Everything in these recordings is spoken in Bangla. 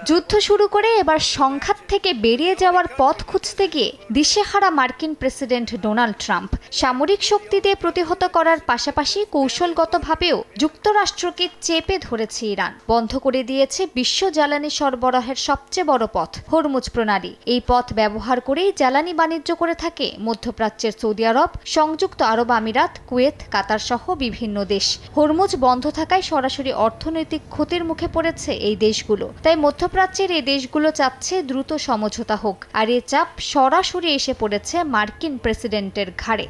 যুদ্ধ শুরু করে এবার সংঘাত থেকে বেরিয়ে যাওয়ার পথ খুঁজতে গিয়ে দিশেহারা মার্কিন প্রেসিডেন্ট ডোনাল্ড ট্রাম্প সামরিক শক্তি দিয়ে প্রতিহত করার পাশাপাশি কৌশলগতভাবেও যুক্তরাষ্ট্রকে চেপে ধরেছে ইরান। বন্ধ করে দিয়েছে বিশ্ব জ্বালানি সরবরাহের সবচেয়ে বড় পথ হরমুজ প্রণালী। এই পথ ব্যবহার করেই জ্বালানি বাণিজ্য করে থাকে মধ্যপ্রাচ্যের সৌদি আরব, সংযুক্ত আরব আমিরাত, কুয়েত, কাতার সহ বিভিন্ন দেশ। হরমুজ বন্ধ থাকায় সরাসরি অর্থনৈতিক ক্ষতির মুখে পড়েছে এই দেশগুলো। তাই মধ্যপ্রাচ্যের এই দেশগুলো চাচ্ছে দ্রুত সমঝোতা হোক, আর এ চাপ সরাসরি এসে পড়েছে মার্কিন প্রেসিডেন্টের ঘাড়ে।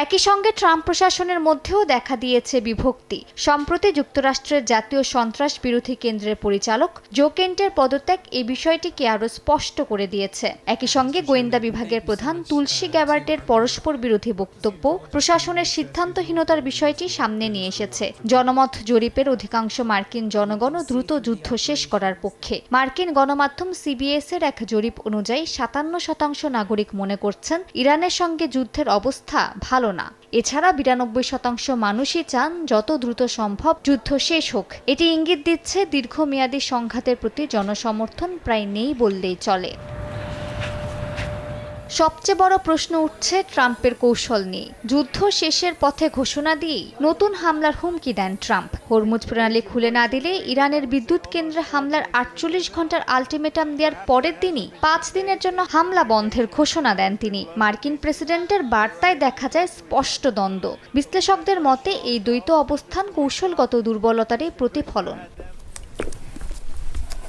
একই সঙ্গে ট্রাম্প প্রশাসনের মধ্যেও দেখা দিয়েছে বিভক্তি। সম্প্রতি যুক্তরাষ্ট্রের জাতীয় সন্ত্রাস বিরোধী কেন্দ্রের পরিচালক জো কেন্টের পদত্যাগ এই বিষয়টিকে আরও স্পষ্ট করে দিয়েছে। একই সঙ্গে গোয়েন্দা বিভাগের প্রধান তুলসী গ্যাবার্টের পরস্পর বিরোধী বক্তব্য প্রশাসনের সিদ্ধান্তহীনতার বিষয়টি সামনে নিয়ে এসেছে। জনমত জরিপের অধিকাংশ মার্কিন জনগণও দ্রুত যুদ্ধ শেষ করার পক্ষে। মার্কিন গণমাধ্যম সিবিএস এর এক জরিপ অনুযায়ী 57% নাগরিক মনে করছেন ইরানের সঙ্গে যুদ্ধের অবস্থা ভালো না। এছাড়া 92% মানুষই চান যত দ্রুত সম্ভব যুদ্ধ শেষ হোক। এটি ইঙ্গিত দিচ্ছে দীর্ঘমেয়াদী সংঘাতের প্রতি জনসমর্থন প্রায় নেই বললেই চলে। সবচেয়ে বড় প্রশ্ন উঠছে ট্রাম্পের কৌশল নিয়ে। যুদ্ধ শেষের পথে ঘোষণা দিয়েই নতুন হামলার হুমকি দেন ট্রাম্প। হরমুজ প্রণালী খুলে না দিলে ইরানের বিদ্যুৎ কেন্দ্রে হামলার 48 ঘন্টার আলটিমেটাম দেওয়ার পরের দিনই 5 দিনের জন্য হামলা বন্ধের ঘোষণা দেন তিনি। মার্কিন প্রেসিডেন্টের বার্তায় দেখা যায় স্পষ্ট দ্বন্দ্ব। বিশ্লেষকদের মতে এই দ্বৈত অবস্থান কৌশলগত দুর্বলতারই প্রতিফলন।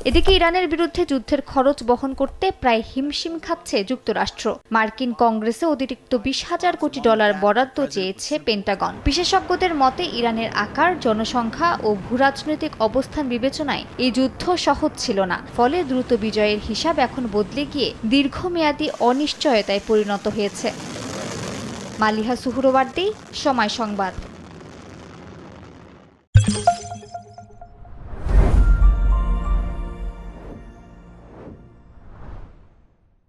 এদিকে ইরানের বিরুদ্ধে যুদ্ধের খরচ বহন করতে প্রায় হিমশিম খাচ্ছে যুক্তরাষ্ট্র। মার্কিন কংগ্রেসে অতিরিক্ত $20,000 কোটি বরাদ্দ চেয়েছে পেন্টাগন। বিশেষজ্ঞদের মতে ইরানের আকার, জনসংখ্যা ও ভূরাজনৈতিক অবস্থান বিবেচনায় এই যুদ্ধ সহজ ছিল না। ফলে দ্রুত বিজয়ের হিসাব এখন বদলে গিয়ে দীর্ঘমেয়াদী অনিশ্চয়তায় পরিণত হয়েছে। মালিহা সুহরওয়ার্দী, সময় সংবাদ।